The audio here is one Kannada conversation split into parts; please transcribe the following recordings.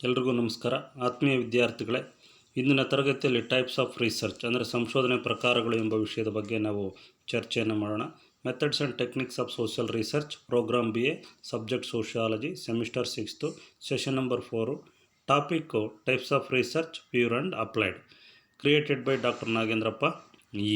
ಎಲ್ರಿಗೂ ನಮಸ್ಕಾರ. ಆತ್ಮೀಯ ವಿದ್ಯಾರ್ಥಿಗಳೇ, ಇಂದಿನ ತರಗತಿಯಲ್ಲಿ ಟೈಪ್ಸ್ ಆಫ್ ರಿಸರ್ಚ್ ಅಂದರೆ ಸಂಶೋಧನೆ ಪ್ರಕಾರಗಳು ಎಂಬ ವಿಷಯದ ಬಗ್ಗೆ ನಾವು ಚರ್ಚೆಯನ್ನು ಮಾಡೋಣ. Methods and techniques of social research, program BA, subject sociology, semester 6, session number 4. Topic types of research, pure and applied. Created by doctor Nagendrappa E.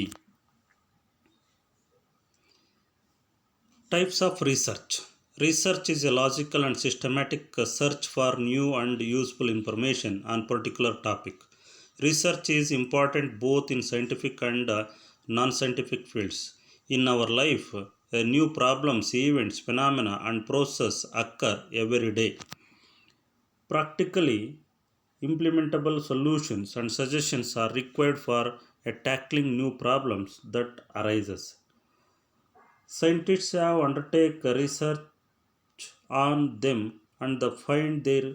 Types of research. Research is a logical and systematic search for new and useful information on particular topic. Research is important both in scientific and non-scientific fields. In our life, new problems, events, phenomena and process occur every day. Practically implementable solutions and suggestions are required for tackling new problems that arises. Scientists have undertaken research on them and find their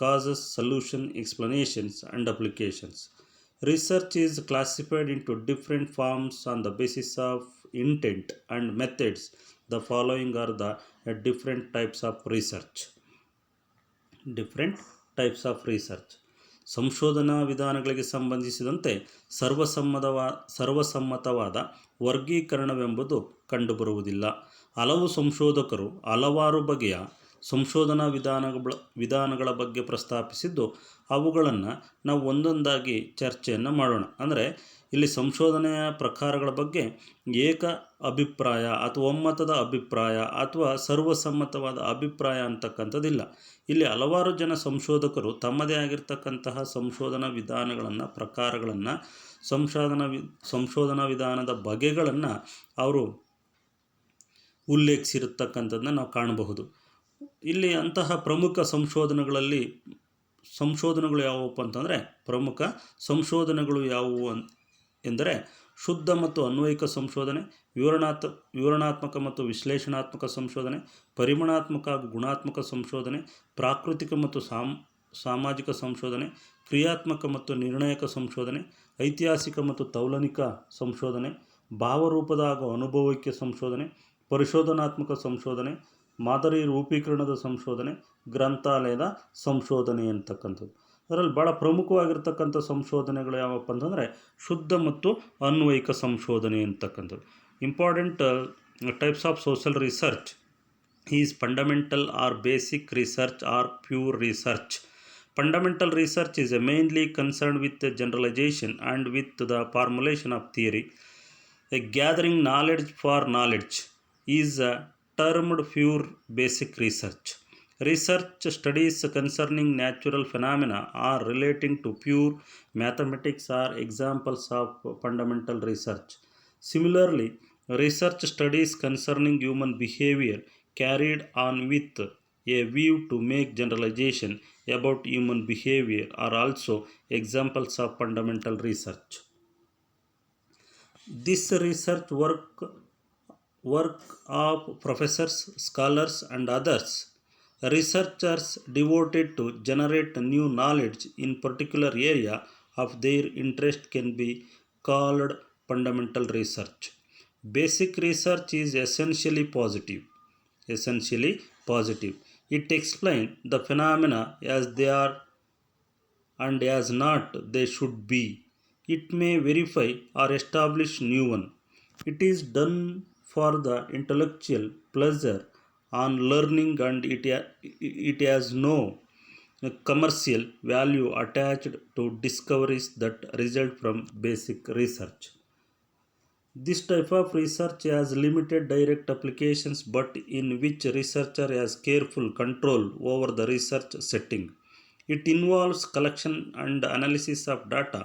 causes, solution, explanations, and applications. Research is classified into different forms on the basis of intent and methods. The following are the different types of research. ಸಂಶೋಧನಾ ವಿಧಾನಗಳಿಗೆ ಸಂಬಂಧಿಸಿದಂತೆ ಸರ್ವಸಮ್ಮತವಾದ ವರ್ಗೀಕರಣವೆಂಬುದು ಕಂಡುಬರುವುದಿಲ್ಲ. ಹಲವು ಸಂಶೋಧಕರು ಹಲವಾರು ಬಗೆಯ ಸಂಶೋಧನಾ ವಿಧಾನಗಳ ಬಗ್ಗೆ ಪ್ರಸ್ತಾಪಿಸಿದ್ದು ಅವುಗಳನ್ನು ನಾವು ಒಂದೊಂದಾಗಿ ಚರ್ಚೆಯನ್ನು ಮಾಡೋಣ. ಅಂದರೆ ಇಲ್ಲಿ ಸಂಶೋಧನೆಯ ಪ್ರಕಾರಗಳ ಬಗ್ಗೆ ಏಕ ಅಭಿಪ್ರಾಯ ಅಥವಾ ಒಮ್ಮತದ ಅಭಿಪ್ರಾಯ ಅಥವಾ ಸರ್ವಸಮ್ಮತವಾದ ಅಭಿಪ್ರಾಯ ಅಂತಕ್ಕಂಥದ್ದಿಲ್ಲ. ಇಲ್ಲಿ ಹಲವಾರು ಜನ ಸಂಶೋಧಕರು ತಮ್ಮದೇ ಆಗಿರ್ತಕ್ಕಂತಹ ಸಂಶೋಧನಾ ವಿಧಾನಗಳನ್ನು, ಪ್ರಕಾರಗಳನ್ನು, ಸಂಶೋಧನಾ ವಿಧಾನದ ಬಗೆಗಳನ್ನು ಅವರು ಉಲ್ಲೇಖಿಸಿರತಕ್ಕಂಥದ್ದನ್ನ ನಾವು ಕಾಣಬಹುದು. ಇಲ್ಲಿ ಅಂತಹ ಪ್ರಮುಖ ಸಂಶೋಧನೆಗಳು ಯಾವುವಪ್ಪ ಅಂತಂದರೆ, ಪ್ರಮುಖ ಸಂಶೋಧನೆಗಳು ಯಾವುವು ಎಂದರೆ ಶುದ್ಧ ಮತ್ತು ಅನ್ವಯಿಕ ಸಂಶೋಧನೆ, ವಿವರಣಾತ್ಮಕ ಮತ್ತು ವಿಶ್ಲೇಷಣಾತ್ಮಕ ಸಂಶೋಧನೆ, ಪರಿಮಾಣಾತ್ಮಕ ಹಾಗೂ ಗುಣಾತ್ಮಕ ಸಂಶೋಧನೆ, ಪ್ರಾಕೃತಿಕ ಮತ್ತು ಸಾಮಾಜಿಕ ಸಂಶೋಧನೆ, ಕ್ರಿಯಾತ್ಮಕ ಮತ್ತು ನಿರ್ಣಾಯಕ ಸಂಶೋಧನೆ, ಐತಿಹಾಸಿಕ ಮತ್ತು ತೌಲನಿಕ ಸಂಶೋಧನೆ, ಭಾವರೂಪದ ಹಾಗೂ ಅನುಭವಕ್ಕೆ ಸಂಶೋಧನೆ, ಪರಿಶೋಧನಾತ್ಮಕ ಸಂಶೋಧನೆ, ಮಾದರಿ ರೂಪೀಕರಣದ ಸಂಶೋಧನೆ, ಗ್ರಂಥಾಲಯದ ಸಂಶೋಧನೆ ಅಂತಕ್ಕಂಥದ್ದು. ಅದರಲ್ಲಿ ಭಾಳ ಪ್ರಮುಖವಾಗಿರ್ತಕ್ಕಂಥ ಸಂಶೋಧನೆಗಳು ಯಾವಪ್ಪ ಅಂತಂದರೆ ಶುದ್ಧ ಮತ್ತು ಅನ್ವಯಿಕ ಸಂಶೋಧನೆ ಅಂತಕ್ಕಂಥದ್ದು. Important types of social research is fundamental or basic research or pure research. Fundamental research is mainly concerned with generalization and with the formulation of theory. A gathering knowledge for knowledge is termed pure basic research. Research studies concerning natural phenomena or relating to pure mathematics are examples of fundamental research. Similarly, research studies concerning human behavior carried on with a view to make generalization about human behavior are also examples of fundamental research. This research work of professors, scholars and others researchers devoted to generate new knowledge in particular area of their interest can be called fundamental research. Basic research is essentially positive. It explains the phenomena as they are and as not they should be. It may verify or establish new one. It is done for the intellectual pleasure on learning and it has no commercial value attached to discoveries that result from basic research. This type of research has limited direct applications but in which researcher has careful control over the research setting. It involves collection and analysis of data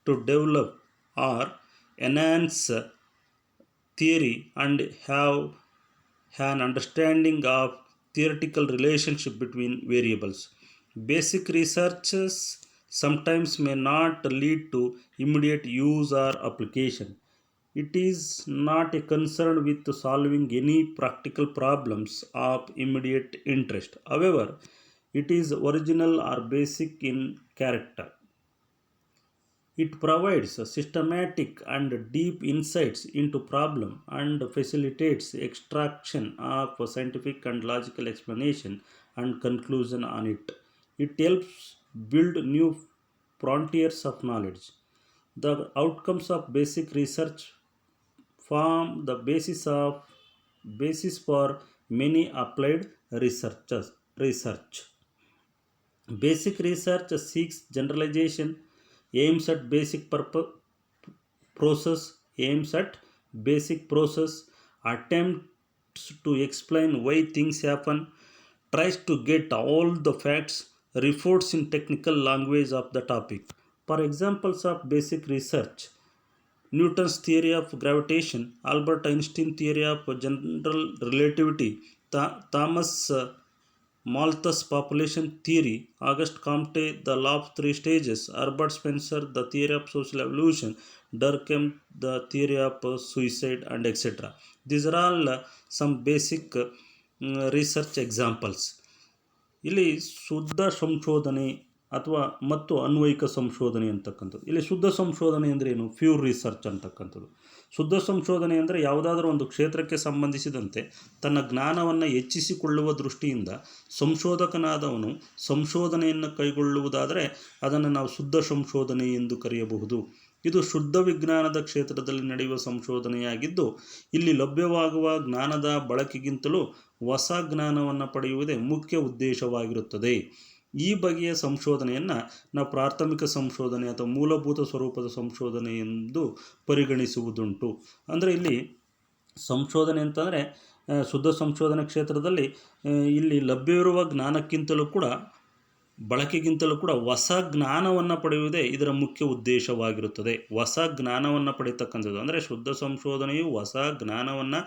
to develop or enhance theory and have an understanding of theoretical relationship between variables. Basic researches sometimes may not lead to immediate use or application. It is not a concern with solving any practical problems of immediate interest. However, it is original or basic in character. It provides systematic and deep insights into problem and facilitates extraction of scientific and logical explanation and conclusion on it. It helps build new frontiers of knowledge. The outcomes of basic research form the basis for many applied research. Basic research seeks generalization, aims at aims at basic process, attempts to explain why things happen, tries to get all the facts, reports in technical language of the topic. For examples of basic research, Newton's theory of gravitation, Albert Einstein theory of general relativity, Thomas Malthus population theory, Auguste Comte the law of three stages, Herbert Spencer the theory of social evolution, Durkheim the theory of suicide, and etc. These are all some basic research examples. ಇಲ್ಲಿ ಶುದ್ಧ ಸಂಶೋಧನೆ ಅಥವಾ ಮತ್ತು ಅನ್ವಯಿಕ ಸಂಶೋಧನೆ ಅಂತಕ್ಕಂಥದ್ದು. ಇಲ್ಲಿ ಶುದ್ಧ ಸಂಶೋಧನೆ ಅಂದರೆ ಏನು? ಪ್ಯೂರ್ ರಿಸರ್ಚ್ ಅಂತಕ್ಕಂಥದ್ದು. ಶುದ್ಧ ಸಂಶೋಧನೆ ಅಂದರೆ ಯಾವುದಾದ್ರೂ ಒಂದು ಕ್ಷೇತ್ರಕ್ಕೆ ಸಂಬಂಧಿಸಿದಂತೆ ತನ್ನ ಜ್ಞಾನವನ್ನು ಹೆಚ್ಚಿಸಿಕೊಳ್ಳುವ ದೃಷ್ಟಿಯಿಂದ ಸಂಶೋಧಕನಾದವನು ಸಂಶೋಧನೆಯನ್ನು ಕೈಗೊಳ್ಳುವುದಾದರೆ ಅದನ್ನು ನಾವು ಶುದ್ಧ ಸಂಶೋಧನೆ ಎಂದು ಕರೆಯಬಹುದು. ಇದು ಶುದ್ಧ ವಿಜ್ಞಾನದ ಕ್ಷೇತ್ರದಲ್ಲಿ ನಡೆಯುವ ಸಂಶೋಧನೆಯಾಗಿದ್ದು, ಇಲ್ಲಿ ಲಭ್ಯವಾಗುವ ಜ್ಞಾನದ ಬಳಕೆಗಿಂತಲೂ ಹೊಸ ಜ್ಞಾನವನ್ನು ಪಡೆಯುವುದೇ ಮುಖ್ಯ ಉದ್ದೇಶವಾಗಿರುತ್ತದೆ. ಈ ಬಗೆಯ ಸಂಶೋಧನೆಯನ್ನು ನಾವು ಪ್ರಾಥಮಿಕ ಸಂಶೋಧನೆ ಅಥವಾ ಮೂಲಭೂತ ಸ್ವರೂಪದ ಸಂಶೋಧನೆ ಎಂದು ಪರಿಗಣಿಸುವುದುಂಟು. ಅಂದರೆ ಇಲ್ಲಿ ಸಂಶೋಧನೆ ಅಂತಂದರೆ ಶುದ್ಧ ಸಂಶೋಧನೆ ಕ್ಷೇತ್ರದಲ್ಲಿ ಇಲ್ಲಿ ಲಭ್ಯವಿರುವ ಜ್ಞಾನಕ್ಕಿಂತಲೂ ಕೂಡ ಬಳಕೆಗಿಂತಲೂ ಕೂಡ ಹೊಸ ಜ್ಞಾನವನ್ನು ಪಡೆಯುವುದೇ ಇದರ ಮುಖ್ಯ ಉದ್ದೇಶವಾಗಿರುತ್ತದೆ. ಹೊಸ ಜ್ಞಾನವನ್ನು ಪಡಿತಕ್ಕಂಥದ್ದು ಅಂದರೆ ಶುದ್ಧ ಸಂಶೋಧನೆಯು ಹೊಸ ಜ್ಞಾನವನ್ನು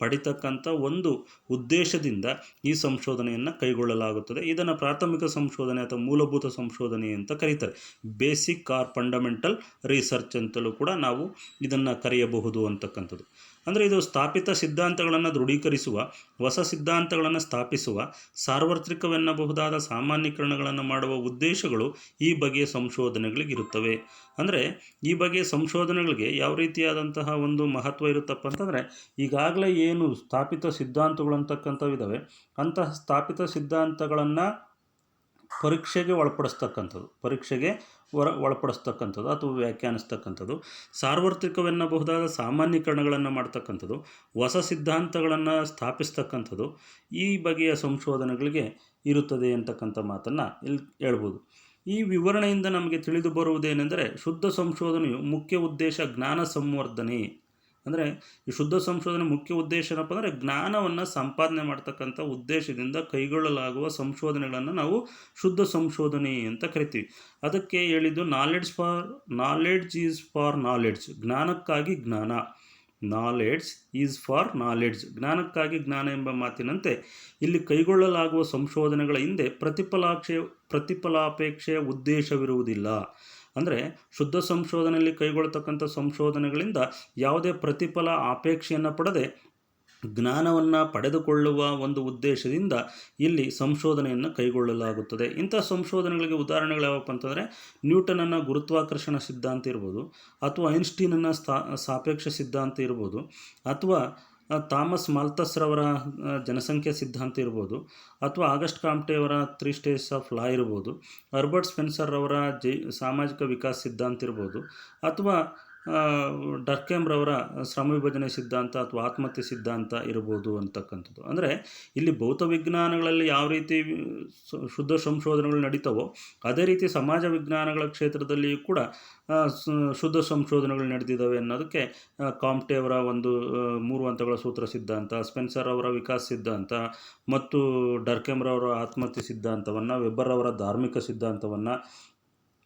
ಪಡಿತಕ್ಕಂಥ ಒಂದು ಉದ್ದೇಶದಿಂದ ಈ ಸಂಶೋಧನೆಯನ್ನು ಕೈಗೊಳ್ಳಲಾಗುತ್ತದೆ. ಇದನ್ನು ಪ್ರಾಥಮಿಕ ಸಂಶೋಧನೆ ಅಥವಾ ಮೂಲಭೂತ ಸಂಶೋಧನೆ ಅಂತ ಕರೀತಾರೆ. ಬೇಸಿಕ್ ಆರ್ ಫಂಡಮೆಂಟಲ್ ರಿಸರ್ಚ್ ಅಂತಲೂ ಕೂಡ ನಾವು ಇದನ್ನು ಕರೆಯಬಹುದು ಅಂತಕ್ಕಂಥದ್ದು. ಅಂದರೆ ಇದು ಸ್ಥಾಪಿತ ಸಿದ್ಧಾಂತಗಳನ್ನು ದೃಢೀಕರಿಸುವ, ಹೊಸ ಸಿದ್ಧಾಂತಗಳನ್ನು ಸ್ಥಾಪಿಸುವ, ಸಾರ್ವತ್ರಿಕವೆನ್ನಬಹುದಾದ ಸಾಮಾನ್ಯೀಕರಣಗಳನ್ನು ಮಾಡುವ ಉದ್ದೇಶಗಳು ಈ ಬಗೆಯ ಸಂಶೋಧನೆಗಳಿಗಿರುತ್ತವೆ. ಅಂದರೆ ಈ ಬಗೆಯ ಸಂಶೋಧನೆಗಳಿಗೆ ಯಾವ ರೀತಿಯಾದಂತಹ ಒಂದು ಮಹತ್ವ ಇರುತ್ತಪ್ಪ ಅಂತಂದರೆ, ಈಗಾಗಲೇ ಏನು ಸ್ಥಾಪಿತ ಸಿದ್ಧಾಂತಗಳು ಅಂತಕ್ಕಂಥವು ಇದ್ದಾವೆ, ಅಂತಹ ಸ್ಥಾಪಿತ ಸಿದ್ಧಾಂತಗಳನ್ನು ಪರೀಕ್ಷೆಗೆ ಒಳಪಡಿಸ್ತಕ್ಕಂಥದ್ದು ಅಥವಾ ವ್ಯಾಖ್ಯಾನಿಸ್ತಕ್ಕಂಥದ್ದು, ಸಾರ್ವತ್ರಿಕವೆನ್ನಬಹುದಾದ ಸಾಮಾನ್ಯೀಕರಣಗಳನ್ನು ಮಾಡ್ತಕ್ಕಂಥದ್ದು, ಹೊಸ ಸಿದ್ಧಾಂತಗಳನ್ನು ಸ್ಥಾಪಿಸ್ತಕ್ಕಂಥದ್ದು ಈ ಬಗೆಯ ಸಂಶೋಧನೆಗಳಿಗೆ ಇರುತ್ತದೆ ಅಂತಕ್ಕಂಥ ಮಾತನ್ನು ಇಲ್ಲಿ ಹೇಳ್ಬೋದು. ಈ ವಿವರಣೆಯಿಂದ ನಮಗೆ ತಿಳಿದು ಬರುವುದೇನೆಂದರೆ, ಶುದ್ಧ ಸಂಶೋಧನೆಯು ಮುಖ್ಯ ಉದ್ದೇಶ ಜ್ಞಾನ ಸಂವರ್ಧನೆ. ಅಂದರೆ ಈ ಶುದ್ಧ ಸಂಶೋಧನೆ ಮುಖ್ಯ ಉದ್ದೇಶ ಏನಪ್ಪ ಅಂದರೆ ಜ್ಞಾನವನ್ನು ಸಂಪಾದನೆ ಮಾಡ್ತಕ್ಕಂಥ ಉದ್ದೇಶದಿಂದ ಕೈಗೊಳ್ಳಲಾಗುವ ಸಂಶೋಧನೆಗಳನ್ನು ನಾವು ಶುದ್ಧ ಸಂಶೋಧನೆ ಅಂತ ಕರಿತೀವಿ. ಅದಕ್ಕೆ ಹೇಳಿದ್ದು ನಾಲೆಡ್ಜ್ ಈಸ್ ಫಾರ್ ನಾಲೆಡ್ಜ್, ಜ್ಞಾನಕ್ಕಾಗಿ ಜ್ಞಾನ. ನಾಲೆಡ್ಜ್ ಈಸ್ ಫಾರ್ ನಾಲೆಡ್ಜ್, ಜ್ಞಾನಕ್ಕಾಗಿ ಜ್ಞಾನ ಎಂಬ ಮಾತಿನಂತೆ ಇಲ್ಲಿ ಕೈಗೊಳ್ಳಲಾಗುವ ಸಂಶೋಧನೆಗಳ ಹಿಂದೆ ಪ್ರತಿಫಲಾಪೇಕ್ಷೆಯ ಉದ್ದೇಶವಿರುವುದಿಲ್ಲ. ಅಂದರೆ ಶುದ್ಧ ಸಂಶೋಧನೆಯಲ್ಲಿ ಕೈಗೊಳ್ಳತಕ್ಕಂಥ ಸಂಶೋಧನೆಗಳಿಂದ ಯಾವುದೇ ಪ್ರತಿಫಲ ಅಪೇಕ್ಷೆಯನ್ನು ಪಡೆದೇ ಜ್ಞಾನವನ್ನು ಪಡೆದುಕೊಳ್ಳುವ ಒಂದು ಉದ್ದೇಶದಿಂದ ಇಲ್ಲಿ ಸಂಶೋಧನೆಯನ್ನು ಕೈಗೊಳ್ಳಲಾಗುತ್ತದೆ. ಇಂಥ ಸಂಶೋಧನೆಗಳಿಗೆ ಉದಾಹರಣೆಗಳು ಯಾವಪ್ಪ ಅಂತಂದರೆ, ನ್ಯೂಟನನ ಗುರುತ್ವಾಕರ್ಷಣ ಸಿದ್ಧಾಂತ ಇರ್ಬೋದು, ಅಥವಾ ಐನ್ಸ್ಟೀನನ ಸಾಪೇಕ್ಷ ಸಿದ್ಧಾಂತ ಇರ್ಬೋದು, ಅಥವಾ ಥಾಮಸ್ ಮಾಲ್ಥಸ್ರವರ ಜನಸಂಖ್ಯಾ ಸಿದ್ಧಾಂತ ಇರ್ಬೋದು, ಅಥವಾ ಆಗಸ್ಟ್ ಕಾಮ್ಟೆಯವರ 3 ಸ್ಟೇಜಸ್ ಆಫ್ ಲಾ ಇರ್ಬೋದು, ಹರ್ಬರ್ಟ್ ಸ್ಪೆನ್ಸರ್ರವರ ಸಾಮಾಜಿಕ ವಿಕಾಸ ಸಿದ್ಧಾಂತ ಇರ್ಬೋದು, ಅಥವಾ ಡರ್ಕೆಮ್ರವರ ಶ್ರಮ ವಿಭಜನೆ ಸಿದ್ಧಾಂತ ಅಥವಾ ಆತ್ಮಹತ್ಯೆ ಸಿದ್ಧಾಂತ ಇರ್ಬೋದು ಅಂತಕ್ಕಂಥದ್ದು. ಅಂದರೆ ಇಲ್ಲಿ ಭೌತ ವಿಜ್ಞಾನಗಳಲ್ಲಿ ಯಾವ ರೀತಿ ಶುದ್ಧ ಸಂಶೋಧನೆಗಳು ನಡೀತವೋ ಅದೇ ರೀತಿ ಸಮಾಜ ವಿಜ್ಞಾನಗಳ ಕ್ಷೇತ್ರದಲ್ಲಿಯೂ ಕೂಡ ಶುದ್ಧ ಸಂಶೋಧನೆಗಳು ನಡೆದಿದ್ದಾವೆ ಅನ್ನೋದಕ್ಕೆ ಕಾಮ್ಟೆಯವರ ಒಂದು 3 ಹಂತಗಳ ಸೂತ್ರ ಸಿದ್ಧಾಂತ, ಸ್ಪೆನ್ಸರ್ ಅವರ ವಿಕಾಸ ಸಿದ್ಧಾಂತ ಮತ್ತು ಡರ್ಕೆಮ್ರವರ ಆತ್ಮಹತ್ಯೆ ಸಿದ್ಧಾಂತವನ್ನು, ವೆಬ್ಬರ್ ಅವರ ಧಾರ್ಮಿಕ ಸಿದ್ಧಾಂತವನ್ನು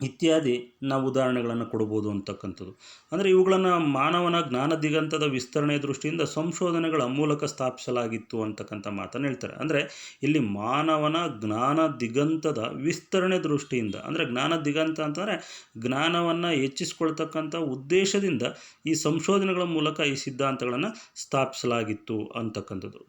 ಇತ್ಯಾದಿ ನಾವು ಉದಾಹರಣೆಗಳನ್ನು ಕೊಡ್ಬೋದು ಅಂತಕ್ಕಂಥದ್ದು. ಅಂದರೆ ಇವುಗಳನ್ನು ಮಾನವನ ಜ್ಞಾನ ದಿಗಂತದ ವಿಸ್ತರಣೆಯ ದೃಷ್ಟಿಯಿಂದ ಸಂಶೋಧನೆಗಳ ಮೂಲಕ ಸ್ಥಾಪಿಸಲಾಗಿತ್ತು ಅಂತಕ್ಕಂಥ ಮಾತನ್ನು ಹೇಳ್ತಾರೆ. ಅಂದರೆ ಇಲ್ಲಿ ಮಾನವನ ಜ್ಞಾನ ದಿಗಂತದ ವಿಸ್ತರಣೆ ದೃಷ್ಟಿಯಿಂದ, ಅಂದರೆ ಜ್ಞಾನ ದಿಗಂತ ಅಂತಂದರೆ ಜ್ಞಾನವನ್ನು ಹೆಚ್ಚಿಸ್ಕೊಳ್ತಕ್ಕಂಥ ಉದ್ದೇಶದಿಂದ ಈ ಸಂಶೋಧನೆಗಳ ಮೂಲಕ ಈ ಸಿದ್ಧಾಂತಗಳನ್ನು ಸ್ಥಾಪಿಸಲಾಗಿತ್ತು ಅಂತಕ್ಕಂಥದ್ದು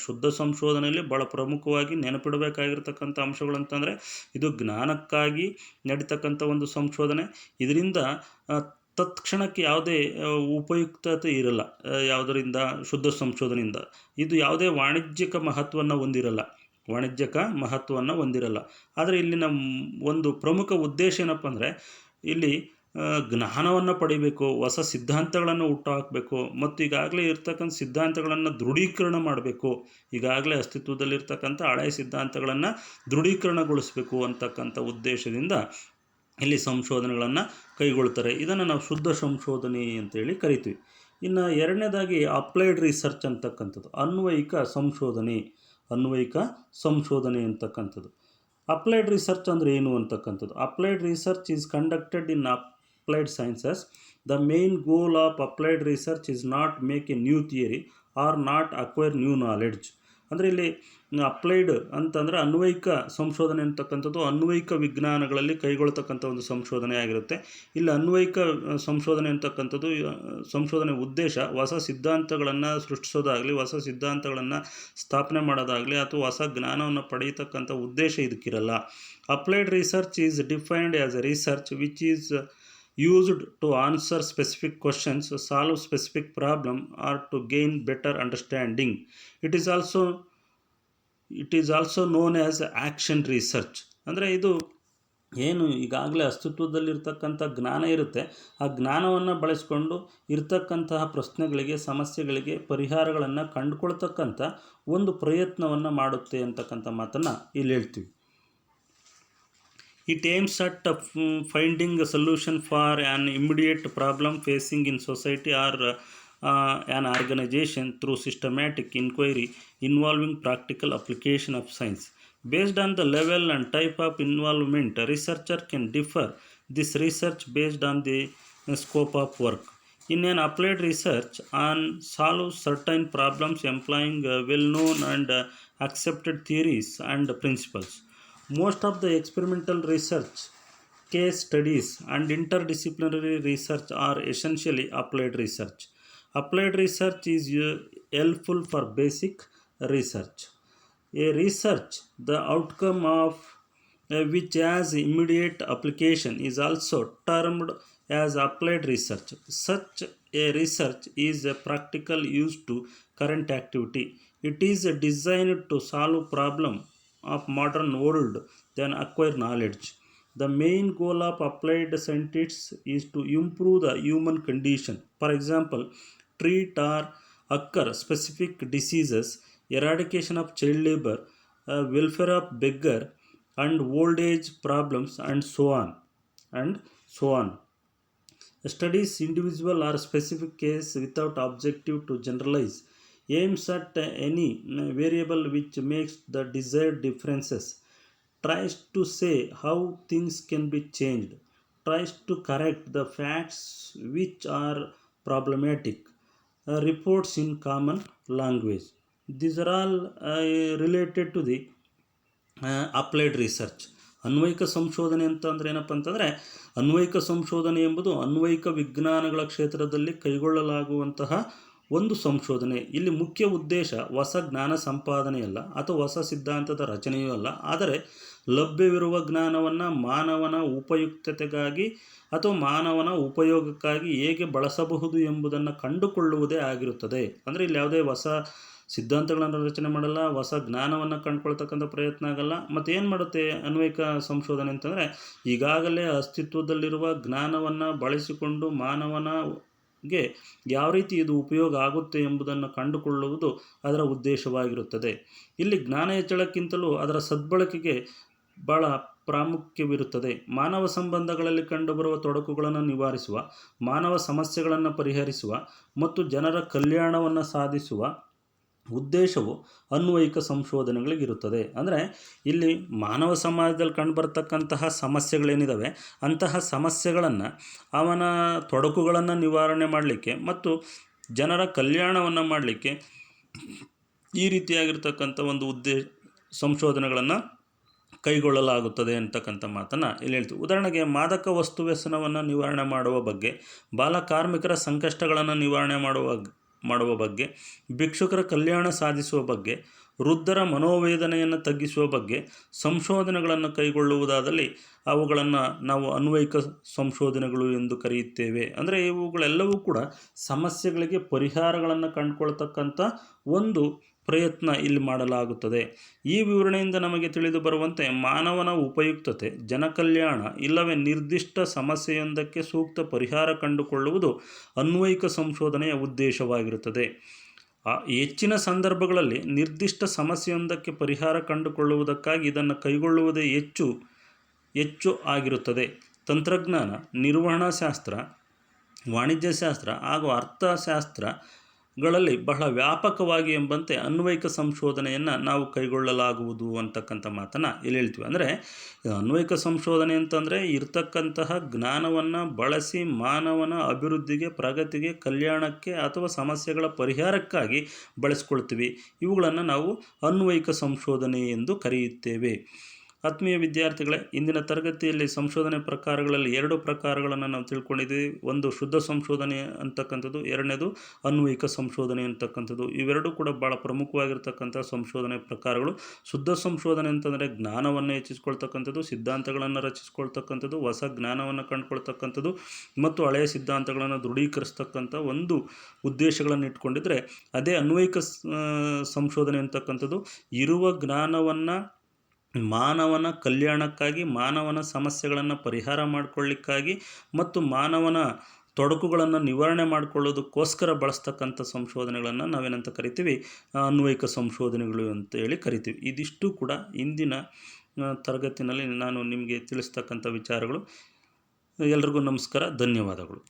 ಶುದ್ಧ ಸಂಶೋಧನೆಯಲ್ಲಿ ಭಾಳ ಪ್ರಮುಖವಾಗಿ ನೆನಪಿಡಬೇಕಾಗಿರ್ತಕ್ಕಂಥ ಅಂಶಗಳು ಅಂತಂದರೆ, ಇದು ಜ್ಞಾನಕ್ಕಾಗಿ ನಡೀತಕ್ಕಂಥ ಒಂದು ಸಂಶೋಧನೆ. ಇದರಿಂದ ತತ್ಕ್ಷಣಕ್ಕೆ ಯಾವುದೇ ಉಪಯುಕ್ತತೆ ಇರಲ್ಲ. ಯಾವುದರಿಂದ? ಶುದ್ಧ ಸಂಶೋಧನೆಯಿಂದ ಇದು ಯಾವುದೇ ವಾಣಿಜ್ಯಿಕ ಮಹತ್ವವನ್ನು ಹೊಂದಿರಲ್ಲ. ವಾಣಿಜ್ಯಿಕ ಮಹತ್ವವನ್ನು ಹೊಂದಿರಲ್ಲ. ಆದರೆ ಇಲ್ಲಿನ ಒಂದು ಪ್ರಮುಖ ಉದ್ದೇಶ ಏನಪ್ಪ ಅಂದರೆ ಇಲ್ಲಿ ಜ್ಞಾನವನ್ನು ಪಡಿಬೇಕು, ಹೊಸ ಸಿದ್ಧಾಂತಗಳನ್ನು ಹುಟ್ಟುಹಾಕಬೇಕು ಮತ್ತು ಈಗಾಗಲೇ ಇರ್ತಕ್ಕಂಥ ಸಿದ್ಧಾಂತಗಳನ್ನು ದೃಢೀಕರಣ ಮಾಡಬೇಕು. ಈಗಾಗಲೇ ಅಸ್ತಿತ್ವದಲ್ಲಿರ್ತಕ್ಕಂಥ ಹಳೆಯ ಸಿದ್ಧಾಂತಗಳನ್ನು ದೃಢೀಕರಣಗೊಳಿಸಬೇಕು ಅಂತಕ್ಕಂಥ ಉದ್ದೇಶದಿಂದ ಇಲ್ಲಿ ಸಂಶೋಧನೆಗಳನ್ನು ಕೈಗೊಳ್ತಾರೆ. ಇದನ್ನು ನಾವು ಶುದ್ಧ ಸಂಶೋಧನೆ ಅಂತೇಳಿ ಕರಿತೀವಿ. ಇನ್ನು ಎರಡನೇದಾಗಿ ಅಪ್ಲೈಡ್ ರಿಸರ್ಚ್ ಅಂತಕ್ಕಂಥದ್ದು, ಅನ್ವಯಿಕ ಸಂಶೋಧನೆ ಅಂತಕ್ಕಂಥದ್ದು. ಅಪ್ಲೈಡ್ ರಿಸರ್ಚ್ ಅಂದರೆ ಏನು ಅಂತಕ್ಕಂಥದ್ದು. Applied research is conducted in applied sciences. The main goal of applied research is not make a new theory or not acquire new knowledge. ಅಂದರೆ ಇಲ್ಲಿ ಅಪ್ಲೈಡ್ ಅಂತಂದರೆ ಅನ್ವಯಿಕ ಸಂಶೋಧನೆ ಅಂತಕ್ಕಂಥದ್ದು ಅನ್ವಯಿಕ ವಿಜ್ಞಾನಗಳಲ್ಲಿ ಕೈಗೊಳ್ತಕ್ಕಂಥ ಒಂದು ಸಂಶೋಧನೆ ಆಗಿರುತ್ತೆ. ಇಲ್ಲಿ ಅನ್ವಯಿಕ ಸಂಶೋಧನೆ ಅಂತಕ್ಕಂಥದ್ದು ಸಂಶೋಧನೆ ಉದ್ದೇಶ ಹೊಸ ಸಿದ್ಧಾಂತಗಳನ್ನು ಸೃಷ್ಟಿಸೋದಾಗಲಿ, ಹೊಸ ಸಿದ್ಧಾಂತಗಳನ್ನು ಸ್ಥಾಪನೆ ಮಾಡೋದಾಗಲಿ ಅಥವಾ ಹೊಸ ಜ್ಞಾನವನ್ನು ಪಡೆಯತಕ್ಕಂಥ ಉದ್ದೇಶ ಇದಕ್ಕಿರಲ್ಲ. Applied research is defined as a research which is used to answer specific questions, solve specific problem or to gain better understanding. It is also known as action research. ಅಂದರೆ ಇದು ಏನು ಈಗಾಗಲೇ ಅಸ್ತಿತ್ವದಲ್ಲಿರ್ತಕ್ಕಂಥ ಜ್ಞಾನ ಇರುತ್ತೆ, ಆ ಜ್ಞಾನವನ್ನು ಬಳಸಿಕೊಂಡು ಇರ್ತಕ್ಕಂತಹ ಪ್ರಶ್ನೆಗಳಿಗೆ, ಸಮಸ್ಯೆಗಳಿಗೆ ಪರಿಹಾರಗಳನ್ನು ಕಂಡುಕೊಳ್ತಕ್ಕಂಥ ಒಂದು ಪ್ರಯತ್ನವನ್ನು ಮಾಡುತ್ತೆ ಅಂತಕ್ಕಂಥ ಮಾತನ್ನು ಇಲ್ಲಿ ಹೇಳ್ತೀವಿ. It aims at finding a solution for an immediate problem facing in society or an organization through systematic inquiry involving practical application of science. Based on the level and type of involvement, a researcher can differ this research based on the scope of work. In an applied research on solve certain problems employing well-known and accepted theories and principles. Most of the experimental research, case studies and interdisciplinary research are essentially applied research. Applied research is helpful for basic research. A research, the outcome of which has immediate application, is also termed as applied research. Such a research is a practical use to current activity. It is designed to solve problem of modern world than acquire knowledge. The main goal of applied scientists is to improve the human condition. For example, treat or occur specific diseases, eradication of child labor, welfare of beggar and old age problems, and so on. Studies individual or specific case without objective to generalize, aims at any variable which makes the desired differences, tries to say how things can be changed, tries to correct the facts which are problematic, reports in common language. These are all related to the applied research. ಅನ್ವಯಿಕ ಸಂಶೋಧನೆ ಅಂತಂದರೆ ಏನಪ್ಪ ಅಂತಂದರೆ, ಅನ್ವಯಿಕ ಸಂಶೋಧನೆ ಎಂಬುದು ಅನ್ವಯಿಕ ವಿಜ್ಞಾನಗಳ ಕ್ಷೇತ್ರದಲ್ಲಿ ಕೈಗೊಳ್ಳಲಾಗುವಂತಹ ಒಂದು ಸಂಶೋಧನೆ. ಇಲ್ಲಿ ಮುಖ್ಯ ಉದ್ದೇಶ ಹೊಸ ಜ್ಞಾನ ಸಂಪಾದನೆಯಲ್ಲ ಅಥವಾ ಹೊಸ ಸಿದ್ಧಾಂತದ ರಚನೆಯೂ ಅಲ್ಲ, ಆದರೆ ಲಭ್ಯವಿರುವ ಜ್ಞಾನವನ್ನು ಮಾನವನ ಉಪಯುಕ್ತತೆಗಾಗಿ ಅಥವಾ ಮಾನವನ ಉಪಯೋಗಕ್ಕಾಗಿ ಹೇಗೆ ಬಳಸಬಹುದು ಎಂಬುದನ್ನು ಕಂಡುಕೊಳ್ಳುವುದೇ ಆಗಿರುತ್ತದೆ. ಅಂದರೆ ಇಲ್ಲಿ ಯಾವುದೇ ಹೊಸ ಸಿದ್ಧಾಂತಗಳನ್ನು ರಚನೆ ಮಾಡಲ್ಲ, ಹೊಸ ಜ್ಞಾನವನ್ನು ಕಂಡುಕೊಳ್ತಕ್ಕಂಥ ಪ್ರಯತ್ನ ಆಗಲ್ಲ. ಮತ್ತು ಏನು ಮಾಡುತ್ತೆ ಅನ್ವಯಿಕ ಸಂಶೋಧನೆ ಅಂತಂದರೆ, ಈಗಾಗಲೇ ಅಸ್ತಿತ್ವದಲ್ಲಿರುವ ಜ್ಞಾನವನ್ನು ಬಳಸಿಕೊಂಡು ಮಾನವನಿಗೆ ಯಾವ ರೀತಿ ಇದು ಉಪಯೋಗ ಆಗುತ್ತೆ ಎಂಬುದನ್ನು ಕಂಡುಕೊಳ್ಳುವುದು ಅದರ ಉದ್ದೇಶವಾಗಿರುತ್ತದೆ. ಇಲ್ಲಿ ಜ್ಞಾನ ಹೆಚ್ಚಳಕ್ಕಿಂತಲೂ ಅದರ ಸದ್ಬಳಕೆಗೆ ಭಾಳ ಪ್ರಾಮುಖ್ಯವಿರುತ್ತದೆ. ಮಾನವ ಸಂಬಂಧಗಳಲ್ಲಿ ಕಂಡುಬರುವ ತೊಡಕುಗಳನ್ನು ನಿವಾರಿಸುವ, ಮಾನವ ಸಮಸ್ಯೆಗಳನ್ನು ಪರಿಹರಿಸುವ ಮತ್ತು ಜನರ ಕಲ್ಯಾಣವನ್ನು ಸಾಧಿಸುವ ಉದ್ದೇಶವು ಅನ್ವಯಿಕ ಸಂಶೋಧನೆಗಳಿಗಿರುತ್ತದೆ. ಅಂದರೆ ಇಲ್ಲಿ ಮಾನವ ಸಮಾಜದಲ್ಲಿ ಕಂಡುಬರ್ತಕ್ಕಂತಹ ಸಮಸ್ಯೆಗಳೇನಿದ್ದಾವೆ ಅಂತಹ ಸಮಸ್ಯೆಗಳನ್ನು, ಅವನ ತೊಡಕುಗಳನ್ನು ನಿವಾರಣೆ ಮಾಡಲಿಕ್ಕೆ ಮತ್ತು ಜನರ ಕಲ್ಯಾಣವನ್ನು ಮಾಡಲಿಕ್ಕೆ ಈ ರೀತಿಯಾಗಿರ್ತಕ್ಕಂಥ ಒಂದು ಸಂಶೋಧನೆಗಳನ್ನು ಕೈಗೊಳ್ಳಲಾಗುತ್ತದೆ ಅಂತಕ್ಕಂಥ ಮಾತನ್ನು ಇಲ್ಲಿ ಹೇಳ್ತೀವಿ. ಉದಾಹರಣೆಗೆ ಮಾದಕ ವಸ್ತು ವ್ಯಸನವನ್ನು ನಿವಾರಣೆ ಮಾಡುವ ಬಗ್ಗೆ, ಬಾಲ ಕಾರ್ಮಿಕರ ಸಂಕಷ್ಟಗಳನ್ನು ನಿವಾರಣೆ ಮಾಡುವ ಬಗ್ಗೆ, ಭಿಕ್ಷುಕರ ಕಲ್ಯಾಣ ಸಾಧಿಸುವ ಬಗ್ಗೆ, ವೃದ್ಧರ ಮನೋವೇದನೆಯನ್ನು ತಗ್ಗಿಸುವ ಬಗ್ಗೆ ಸಂಶೋಧನೆಗಳನ್ನು ಕೈಗೊಳ್ಳುವುದಾದಲ್ಲಿ ಅವುಗಳನ್ನು ನಾವು ಅನ್ವಯಿಕ ಸಂಶೋಧನೆಗಳು ಎಂದು ಕರೆಯುತ್ತೇವೆ. ಅಂದರೆ ಇವುಗಳೆಲ್ಲವೂ ಕೂಡ ಸಮಸ್ಯೆಗಳಿಗೆ ಪರಿಹಾರಗಳನ್ನು ಕಂಡುಕೊಳ್ತಕ್ಕಂಥ ಒಂದು ಪ್ರಯತ್ನ ಇಲ್ಲಿ ಮಾಡಲಾಗುತ್ತದೆ. ಈ ವಿವರಣೆಯಿಂದ ನಮಗೆ ತಿಳಿದು ಬರುವಂತೆ ಮಾನವನ ಉಪಯುಕ್ತತೆ, ಜನಕಲ್ಯಾಣ ಇಲ್ಲವೇ ನಿರ್ದಿಷ್ಟ ಸಮಸ್ಯೆಯೊಂದಕ್ಕೆ ಸೂಕ್ತ ಪರಿಹಾರ ಕಂಡುಕೊಳ್ಳುವುದು ಅನ್ವಯಿಕ ಸಂಶೋಧನೆಯ ಉದ್ದೇಶವಾಗಿರುತ್ತದೆ. ಹೆಚ್ಚಿನ ಸಂದರ್ಭಗಳಲ್ಲಿ ನಿರ್ದಿಷ್ಟ ಸಮಸ್ಯೆಯೊಂದಕ್ಕೆ ಪರಿಹಾರ ಕಂಡುಕೊಳ್ಳುವುದಕ್ಕಾಗಿ ಇದನ್ನು ಕೈಗೊಳ್ಳುವುದೇ ಹೆಚ್ಚು ಆಗಿರುತ್ತದೆ. ತಂತ್ರಜ್ಞಾನ, ನಿರ್ವಹಣಾಶಾಸ್ತ್ರ, ವಾಣಿಜ್ಯಶಾಸ್ತ್ರ ಹಾಗೂ ಅರ್ಥಶಾಸ್ತ್ರಗಳಲ್ಲಿ ಬಹಳ ವ್ಯಾಪಕವಾಗಿ ಎಂಬಂತೆ ಅನ್ವಯಿಕ ಸಂಶೋಧನೆಯನ್ನು ನಾವು ಕೈಗೊಳ್ಳಲಾಗುವುದು ಅಂತಕ್ಕಂಥ ಮಾತನ್ನು ಇಲ್ಲಿ ಹೇಳ್ತೀವಿ. ಅಂದರೆ ಅನ್ವಯಿಕ ಸಂಶೋಧನೆ ಅಂತಂದರೆ ಇರ್ತಕ್ಕಂತಹ ಜ್ಞಾನವನ್ನು ಬಳಸಿ ಮಾನವನ ಅಭಿವೃದ್ಧಿಗೆ, ಪ್ರಗತಿಗೆ, ಕಲ್ಯಾಣಕ್ಕೆ ಅಥವಾ ಸಮಸ್ಯೆಗಳ ಪರಿಹಾರಕ್ಕಾಗಿ ಬಳಸ್ಕೊಳ್ತೀವಿ. ಇವುಗಳನ್ನು ನಾವು ಅನ್ವಯಿಕ ಸಂಶೋಧನೆ ಎಂದು ಕರೆಯುತ್ತೇವೆ. ಆತ್ಮೀಯ ವಿದ್ಯಾರ್ಥಿಗಳೇ, ಇಂದಿನ ತರಗತಿಯಲ್ಲಿ ಸಂಶೋಧನೆ ಪ್ರಕಾರಗಳಲ್ಲಿ 2 ಪ್ರಕಾರಗಳನ್ನು ನಾವು ತಿಳ್ಕೊಂಡಿದ್ದೀವಿ. ಒಂದು ಶುದ್ಧ ಸಂಶೋಧನೆ ಅಂತಕ್ಕಂಥದ್ದು, ಎರಡನೇದು ಅನ್ವಯಿಕ ಸಂಶೋಧನೆ ಅಂತಕ್ಕಂಥದ್ದು. ಇವೆರಡೂ ಕೂಡ ಭಾಳ ಪ್ರಮುಖವಾಗಿರ್ತಕ್ಕಂಥ ಸಂಶೋಧನೆ ಪ್ರಕಾರಗಳು. ಶುದ್ಧ ಸಂಶೋಧನೆ ಅಂತಂದರೆ ಜ್ಞಾನವನ್ನು ಹೆಚ್ಚಿಸ್ಕೊಳ್ತಕ್ಕಂಥದ್ದು, ಸಿದ್ಧಾಂತಗಳನ್ನು ರಚಿಸ್ಕೊಳ್ತಕ್ಕಂಥದ್ದು, ಹೊಸ ಜ್ಞಾನವನ್ನು ಕಂಡುಕೊಳ್ತಕ್ಕಂಥದ್ದು ಮತ್ತು ಹಳೆಯ ಸಿದ್ಧಾಂತಗಳನ್ನು ದೃಢೀಕರಿಸ್ತಕ್ಕಂಥ ಒಂದು ಉದ್ದೇಶಗಳನ್ನು ಇಟ್ಕೊಂಡಿದ್ರೆ ಅದೇ ಅನ್ವಯಿಕ ಸಂಶೋಧನೆ ಅಂತಕ್ಕಂಥದ್ದು. ಇರುವ ಜ್ಞಾನವನ್ನು ಮಾನವನ ಕಲ್ಯಾಣಕ್ಕಾಗಿ, ಮಾನವನ ಸಮಸ್ಯೆಗಳನ್ನು ಪರಿಹಾರ ಮಾಡಿಕೊಳ್ಳಿಕ್ಕಾಗಿ ಮತ್ತು ಮಾನವನ ತೊಡಕುಗಳನ್ನು ನಿವಾರಣೆ ಮಾಡಿಕೊಳ್ಳೋದಕ್ಕೋಸ್ಕರ ಬಳಸ್ತಕ್ಕಂಥ ಸಂಶೋಧನೆಗಳನ್ನು ನಾವೇನಂತ ಕರಿತೀವಿ, ಅನ್ವಯಿಕ ಸಂಶೋಧನೆಗಳು ಅಂತೇಳಿ ಕರಿತೀವಿ. ಇದಿಷ್ಟು ಕೂಡ ಇಂದಿನ ತರಗತಿನಲ್ಲಿ ನಾನು ನಿಮಗೆ ತಿಳಿಸ್ತಕ್ಕಂಥ ವಿಚಾರಗಳು. ಎಲ್ರಿಗೂ ನಮಸ್ಕಾರ, ಧನ್ಯವಾದಗಳು.